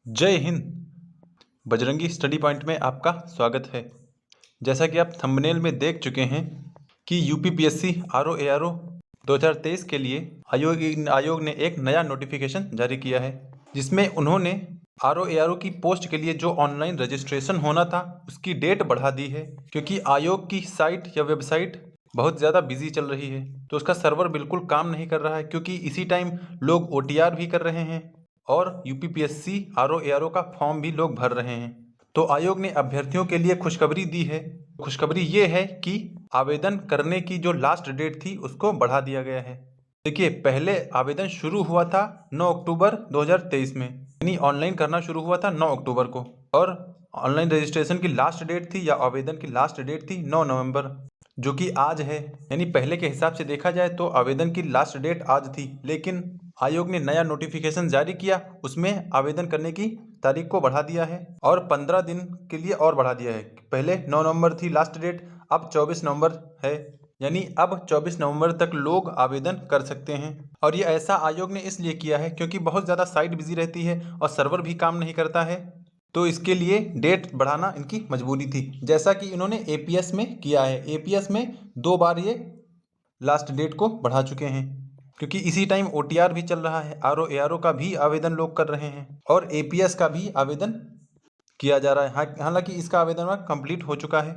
जय Hind. Bajrangi study point में आपका स्वागत है। जैसा कि आप थंबनेल में देख चुके हैं कि यूपीपीएससी आरओ 2023 के लिए आयोग ने एक नया नोटिफिकेशन जारी किया है, जिसमें उन्होंने आरओ की पोस्ट के लिए जो ऑनलाइन रजिस्ट्रेशन होना था उसकी डेट बढ़ा दी है, क्योंकि आयोग की साइट या वेबसाइट बहुत ज़्यादा बिजी चल रही है। तो उसका सर्वर बिल्कुल काम नहीं कर रहा है, क्योंकि इसी टाइम लोग ओटीआर भी कर रहे हैं और यूपीपीएससी आरओ का फॉर्म भी लोग भर रहे हैं। तो आयोग ने अभ्यर्थियों के लिए खुशखबरी दी है। खुशखबरी ये है कि आवेदन करने की जो लास्ट डेट थी उसको बढ़ा दिया गया है। देखिए, पहले आवेदन शुरू हुआ था 9 अक्टूबर 2023 में, यानी ऑनलाइन करना शुरू हुआ था 9 अक्टूबर को, और ऑनलाइन रजिस्ट्रेशन की लास्ट डेट थी या आवेदन की लास्ट डेट थी 9 नवंबर, जो कि आज है। यानी पहले के हिसाब से देखा जाए तो आवेदन की लास्ट डेट आज थी, लेकिन आयोग ने नया नोटिफिकेशन जारी किया, उसमें आवेदन करने की तारीख को बढ़ा दिया है और 15 दिन के लिए और बढ़ा दिया है। पहले 9 नवंबर थी लास्ट डेट, अब 24 नवंबर है, यानी अब 24 नवंबर तक लोग आवेदन कर सकते हैं। और ये ऐसा आयोग ने इसलिए किया है क्योंकि बहुत ज़्यादा साइट बिजी रहती है और सर्वर भी काम नहीं करता है, तो इसके लिए डेट बढ़ाना इनकी मजबूरी थी। जैसा कि इन्होंने एपीएस में किया है, एपीएस में 2 बार ये लास्ट डेट को बढ़ा चुके हैं, क्योंकि इसी टाइम ओटीआर भी चल रहा है, आरओ का भी आवेदन लोग कर रहे हैं और एपीएस का भी आवेदन किया जा रहा है। हालांकि इसका आवेदन कंप्लीट हो चुका है।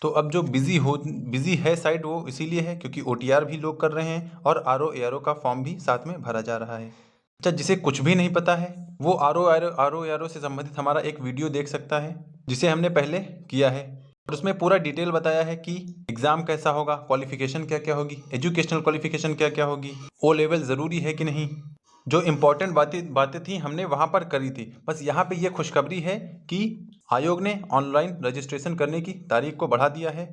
तो अब जो बिजी है साइट, वो इसीलिए है क्योंकि ओटीआर भी लोग कर रहे हैं और आरओ का फॉर्म भी साथ में भरा जा रहा है। अच्छा, जिसे कुछ भी नहीं पता है वो आरओ से संबंधित हमारा एक वीडियो देख सकता है, जिसे हमने पहले किया है, और उसमें पूरा डिटेल बताया है कि एग्ज़ाम कैसा होगा, क्वालिफिकेशन क्या क्या होगी, एजुकेशनल क्वालिफिकेशन क्या क्या होगी, ओ लेवल ज़रूरी है कि नहीं। जो इम्पोर्टेंट बातें थी हमने वहाँ पर करी थी। बस यहाँ पे ये खुशखबरी है कि आयोग ने ऑनलाइन रजिस्ट्रेशन करने की तारीख को बढ़ा दिया है।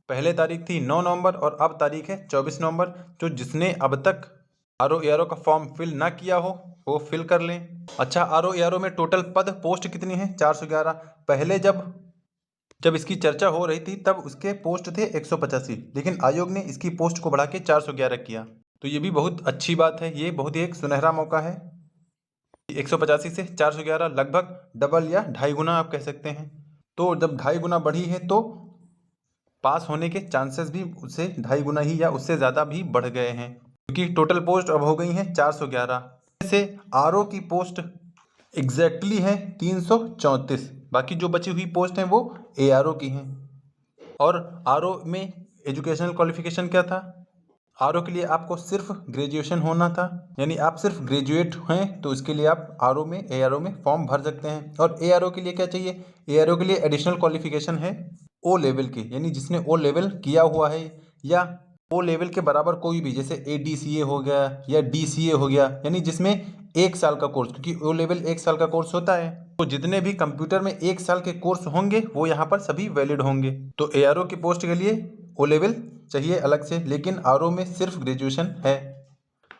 पहले तारीख थी 9 नवंबर और अब तारीख है 24 नवंबर। तो जिसने अब तक आरओ का फॉर्म फिल ना किया हो वो फिल कर लें। अच्छा, आरओ में टोटल पद पोस्ट कितनी है? 411। पहले जब इसकी चर्चा हो रही थी तब उसके पोस्ट थे 185, लेकिन आयोग ने इसकी पोस्ट को बढ़ा के 411 किया। तो ये भी बहुत अच्छी बात है, ये बहुत ही एक सुनहरा मौका है। 185 से 411 लगभग डबल या 2.5 गुना आप कह सकते हैं। तो जब 2.5 गुना बढ़ी है तो पास होने के चांसेस भी उससे 2.5 गुना ही या उससे ज़्यादा भी बढ़ गए हैं, क्योंकि टोटल पोस्ट अब हो गई हैं 411। से आरओ की पोस्ट एग्जैक्टली है 334, बाकी जो बची हुई पोस्ट हैं वो एआरओ की हैं। और आरओ में एजुकेशनल क्वालिफिकेशन क्या था? आरओ के लिए आपको सिर्फ ग्रेजुएशन होना था, यानी आप सिर्फ ग्रेजुएट हैं तो इसके लिए आप एआरओ में फॉर्म भर सकते हैं। और एआरओ के लिए क्या चाहिए? एआरओ के लिए एडिशनल क्वालिफिकेशन है ओ लेवल की, यानी जिसने ओ लेवल किया हुआ है या ओ लेवल के बराबर कोई भी, जैसे एडीसीए हो गया या डीसीए हो गया, यानी जिसमें 1 साल का कोर्स, क्योंकि ओ लेवल 1 साल का कोर्स होता है, तो जितने भी कंप्यूटर में 1 साल के कोर्स होंगे वो यहाँ पर सभी वैलिड होंगे। तो एआरओ की पोस्ट के लिए ओ लेवल चाहिए अलग से, लेकिन आरओ में सिर्फ ग्रेजुएशन है।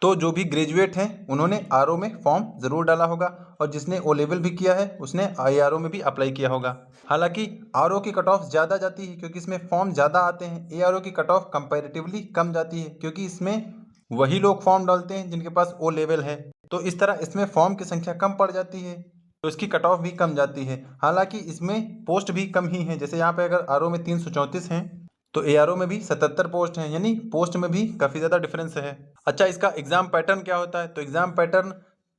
तो जो भी ग्रेजुएट हैं उन्होंने आरओ में फॉर्म ज़रूर डाला होगा, और जिसने ओ लेवल भी किया है उसने आईआरओ में भी अप्लाई किया होगा। हालांकि आरओ की कट ऑफ ज़्यादा जाती है क्योंकि इसमें फॉर्म ज़्यादा आते हैं। एआरओ की कट ऑफ कंपैरेटिवली कम जाती है क्योंकि इसमें वही लोग फॉर्म डालते हैं जिनके पास ओ लेवल है, तो इस तरह इसमें फॉर्म की संख्या कम पड़ जाती है, तो इसकी कट ऑफ भी कम जाती है। हालांकि इसमें पोस्ट भी कम ही है, जैसे यहाँ पे अगर आरओ में 334 हैं तो एआरओ में भी 77 पोस्ट हैं, यानी पोस्ट में भी काफ़ी ज़्यादा डिफरेंस है। अच्छा, इसका एग्ज़ाम पैटर्न क्या होता है? तो एग्ज़ाम पैटर्न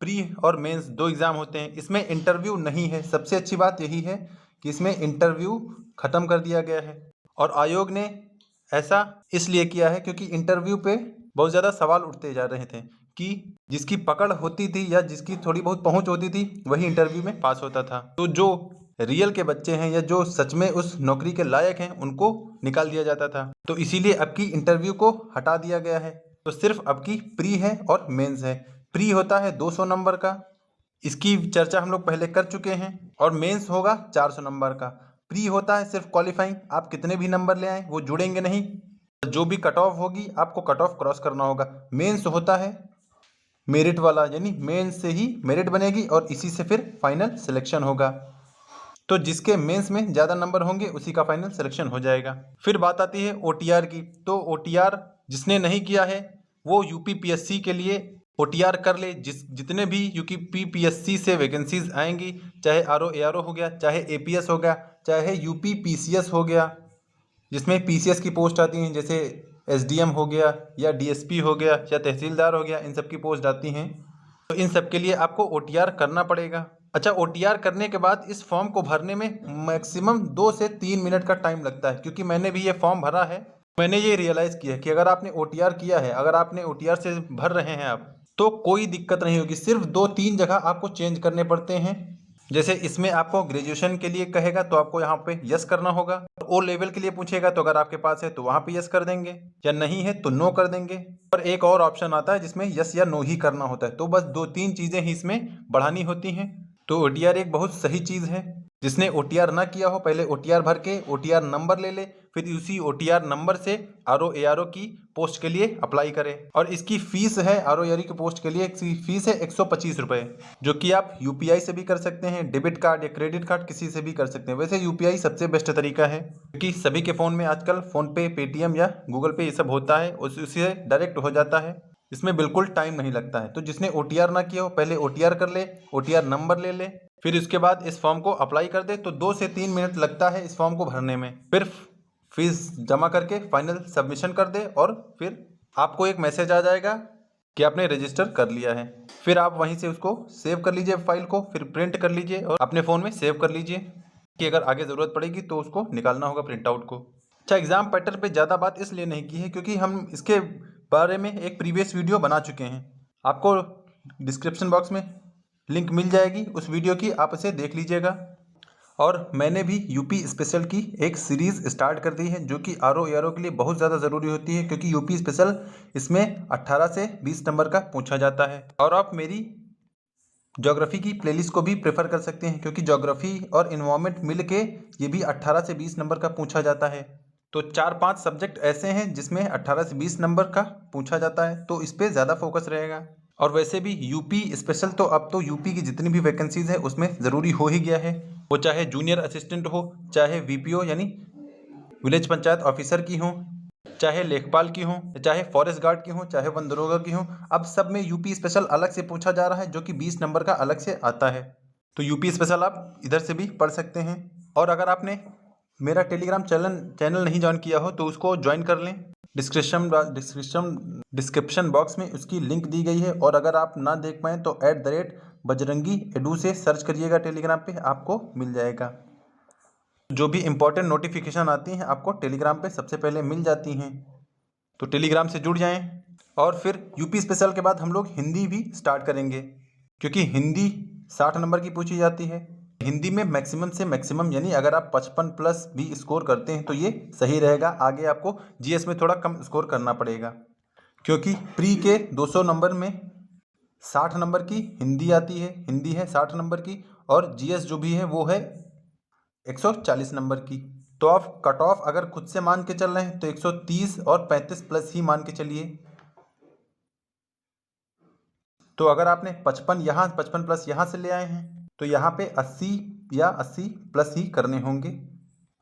प्री और मेंस 2 एग्ज़ाम होते हैं। इसमें इंटरव्यू नहीं है, सबसे अच्छी बात यही है कि इसमें इंटरव्यू ख़त्म कर दिया गया है। और आयोग ने ऐसा इसलिए किया है क्योंकि इंटरव्यू पे बहुत ज़्यादा सवाल उठते जा रहे थे कि जिसकी पकड़ होती थी या जिसकी थोड़ी बहुत पहुंच होती थी वही इंटरव्यू में पास होता था। तो जो रियल के बच्चे हैं या जो सच में उस नौकरी के लायक हैं उनको निकाल दिया जाता था। तो इसीलिए अब की इंटरव्यू को हटा दिया गया है। तो सिर्फ अब की प्री है और मेंस है। प्री होता है 200 नंबर का, इसकी चर्चा हम लोग पहले कर चुके हैं, और मेंस होगा 400 नंबर का। प्री होता है सिर्फ क्वालिफाइंग, आप कितने भी नंबर ले आए वो जुड़ेंगे नहीं, जो भी कट ऑफ होगी आपको कट ऑफ क्रॉस करना होगा। मेंस होता है मेरिट वाला, यानी मेंस से ही मेरिट बनेगी और इसी से फिर फाइनल सिलेक्शन होगा। तो जिसके मेंस में ज़्यादा नंबर होंगे उसी का फाइनल सिलेक्शन हो जाएगा। फिर बात आती है ओटीआर की। तो ओटीआर जिसने नहीं किया है वो यूपीपीएससी के लिए OTR कर ले। जितने भी UPPSC से वैकेंसीज आएंगी, चाहे RO ARO हो गया, चाहे APS हो गया, चाहे UPPCS हो गया, जिसमें PCS की पोस्ट आती हैं, जैसे SDM हो गया या DSP हो गया या तहसीलदार हो गया, इन सब की पोस्ट आती हैं। तो इन सब के लिए आपको OTR करना पड़ेगा। अच्छा, OTR करने के बाद इस फॉर्म को भरने में मैक्सिमम 2 से 3 मिनट का टाइम लगता है, क्योंकि मैंने भी ये फॉर्म भरा है। मैंने ये रियलाइज़ किया कि अगर आपने OTR किया है, अगर आपने OTR से भर रहे हैं आप, तो कोई दिक्कत नहीं होगी। सिर्फ 2-3 जगह आपको चेंज करने पड़ते हैं। जैसे इसमें आपको ग्रेजुएशन के लिए कहेगा तो आपको यहाँ पे यस करना होगा। ओ लेवल के लिए पूछेगा तो अगर आपके पास है तो वहाँ पे यस कर देंगे, या नहीं है तो नो कर देंगे। और एक और ऑप्शन आता है जिसमें यस या नो ही करना होता है। तो बस 2-3 चीज़ें ही इसमें बढ़ानी होती हैं। तो OTR एक बहुत सही चीज़ है। जिसने OTR ना किया हो, पहले OTR भर के OTR नंबर ले ले, फिर उसी OTR नंबर से RO ARO की पोस्ट के लिए अप्लाई करें। और इसकी फ़ीस है, RO ARO की पोस्ट के लिए फ़ीस है 125 रुपये, जो कि आप UPI से भी कर सकते हैं, डेबिट कार्ड या क्रेडिट कार्ड किसी से भी कर सकते हैं। वैसे UPI सबसे बेस्ट तरीका है, क्योंकि सभी के फ़ोन में आजकल फ़ोनपे, पेटीएम या गूगल पे ये सब होता है, उससे डायरेक्ट हो जाता है। इसमें बिल्कुल टाइम नहीं लगता है। तो जिसने OTR ना किया हो, पहले OTR कर ले, OTR नंबर ले ले, फिर उसके बाद इस फॉर्म को अप्लाई कर दे। तो 2 से 3 मिनट लगता है इस फॉर्म को भरने में। फिर फीस जमा करके फाइनल सबमिशन कर दे और फिर आपको एक मैसेज आ जाएगा कि आपने रजिस्टर कर लिया है। फिर आप वहीं से उसको सेव कर लीजिए फाइल को, फिर प्रिंट कर लीजिए और अपने फ़ोन में सेव कर लीजिए कि अगर आगे ज़रूरत पड़ेगी तो उसको निकालना होगा प्रिंट आउट को। अच्छा, एग्ज़ाम पैटर्न पे ज़्यादा बात इसलिए नहीं की है क्योंकि हम इसके बारे में एक प्रीवियस वीडियो बना चुके हैं। आपको डिस्क्रिप्शन बॉक्स में लिंक मिल जाएगी उस वीडियो की, आप इसे देख लीजिएगा। और मैंने भी यूपी स्पेशल की एक सीरीज़ स्टार्ट कर दी है, जो कि RO ARO के लिए बहुत ज़्यादा ज़रूरी होती है, क्योंकि यूपी स्पेशल इसमें 18 से 20 नंबर का पूछा जाता है। और आप मेरी ज्योग्राफी की प्लेलिस्ट को भी प्रेफर कर सकते हैं, क्योंकि ज्योग्राफी और इन्वायरमेंट मिल के ये भी 18 से 20 नंबर का पूछा जाता है। तो 4-5 सब्जेक्ट ऐसे हैं जिसमें 18 से 20 नंबर का पूछा जाता है, तो इस पर ज़्यादा फोकस रहेगा। और वैसे भी यूपी स्पेशल तो अब तो यूपी की जितनी भी वैकेंसीज है उसमें ज़रूरी हो ही गया है, वो चाहे जूनियर असिस्टेंट हो, चाहे VPO यानी विलेज पंचायत ऑफिसर की हो, चाहे लेखपाल की हो, चाहे फॉरेस्ट गार्ड की हो, चाहे वन दरोगा की हो। अब सब में यूपी स्पेशल अलग से पूछा जा रहा है, जो कि 20 नंबर का अलग से आता है। तो यूपी स्पेशल आप इधर से भी पढ़ सकते हैं। और अगर आपने मेरा टेलीग्राम चैनल नहीं ज्वाइन किया हो तो उसको ज्वाइन कर लें। डिस्क्रिप्शन बॉक्स में उसकी लिंक दी गई है। और अगर आप ना देख पाएँ तो @बजरंगी एडू से सर्च करिएगा, टेलीग्राम पे आपको मिल जाएगा। जो भी इम्पोर्टेंट नोटिफिकेशन आती हैं आपको टेलीग्राम पे सबसे पहले मिल जाती हैं, तो टेलीग्राम से जुड़ जाएं। और फिर यूपी स्पेशल के बाद हम लोग हिंदी भी स्टार्ट करेंगे, क्योंकि हिंदी 60 नंबर की पूछी जाती है। हिंदी में मैक्सिमम से मैक्सिमम यानी अगर आप 55+ भी स्कोर करते हैं तो ये सही रहेगा। आगे आपको GS में थोड़ा कम स्कोर करना पड़ेगा, क्योंकि प्री के 200 नंबर में 60 नंबर की हिंदी आती है, हिंदी है 60 नंबर की, और GS जो भी है वो है 140 नंबर की। तो आप कट ऑफ अगर खुद से मान के चल रहे हैं तो 130 और 35+ ही मान के चलिए। तो अगर आपने 55+ यहाँ से ले आए हैं तो यहाँ पे 80 या 80+ ही करने होंगे,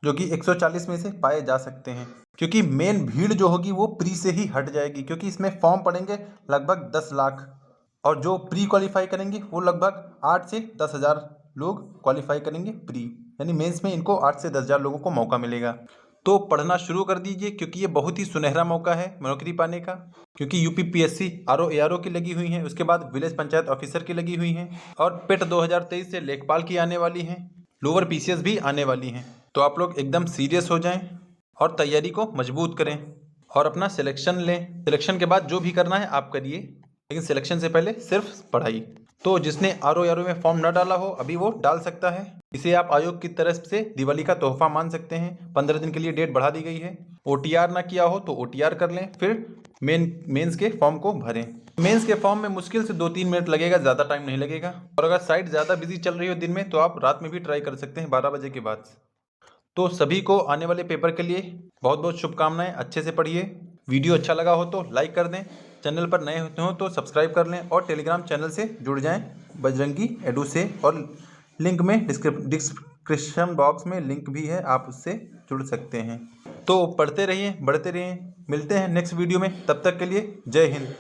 जो कि 140 में से पाए जा सकते हैं। क्योंकि मेन भीड़ जो होगी वो प्री से ही हट जाएगी, क्योंकि इसमें फॉर्म पड़ेंगे लगभग 10 लाख, और जो प्री क्वालिफाई करेंगे वो लगभग 8 से 10 हज़ार लोग क्वालिफाई करेंगे प्री, यानी मेंस में इनको 8 से 10 हज़ार लोगों को मौका मिलेगा। तो पढ़ना शुरू कर दीजिए, क्योंकि ये बहुत ही सुनहरा मौका है नौकरी पाने का। क्योंकि UPPSC RO ARO की लगी हुई हैं, उसके बाद विलेज पंचायत ऑफिसर की लगी हुई हैं, और पेट 2023 से लेखपाल की आने वाली हैं, लोअर PCS भी आने वाली हैं। तो आप लोग एकदम सीरियस हो जाएं और तैयारी को मजबूत करें और अपना सिलेक्शन लें। सिलेक्शन के बाद जो भी करना है आप करिए, लेकिन सिलेक्शन से पहले सिर्फ पढ़ाई। तो जिसने RO ARO में फॉर्म न डाला हो अभी वो डाल सकता है। इसे आप आयोग की तरफ से दिवाली का तोहफा मान सकते हैं। 15 दिन के लिए डेट बढ़ा दी गई है। OTR ना किया हो तो OTR कर लें, फिर मेंस के फॉर्म को भरें। मेंस के फॉर्म में मुश्किल से 2-3 मिनट लगेगा, ज़्यादा टाइम नहीं लगेगा। और अगर साइट ज़्यादा बिजी चल रही हो दिन में तो आप रात में भी ट्राई कर सकते हैं 12 बजे के बाद। तो सभी को आने वाले पेपर के लिए बहुत बहुत शुभकामनाएं। अच्छे से पढ़िए। वीडियो अच्छा लगा हो तो लाइक कर दें, चैनल पर नए होते हो तो सब्सक्राइब कर लें, और टेलीग्राम चैनल से जुड़ जाएं बजरंगी एडू से। और लिंक में डिस्क्रिप्शन बॉक्स में लिंक भी है, आप उससे जुड़ सकते हैं। तो पढ़ते रहिए, बढ़ते रहिए। मिलते हैं नेक्स्ट वीडियो में, तब तक के लिए जय हिंद।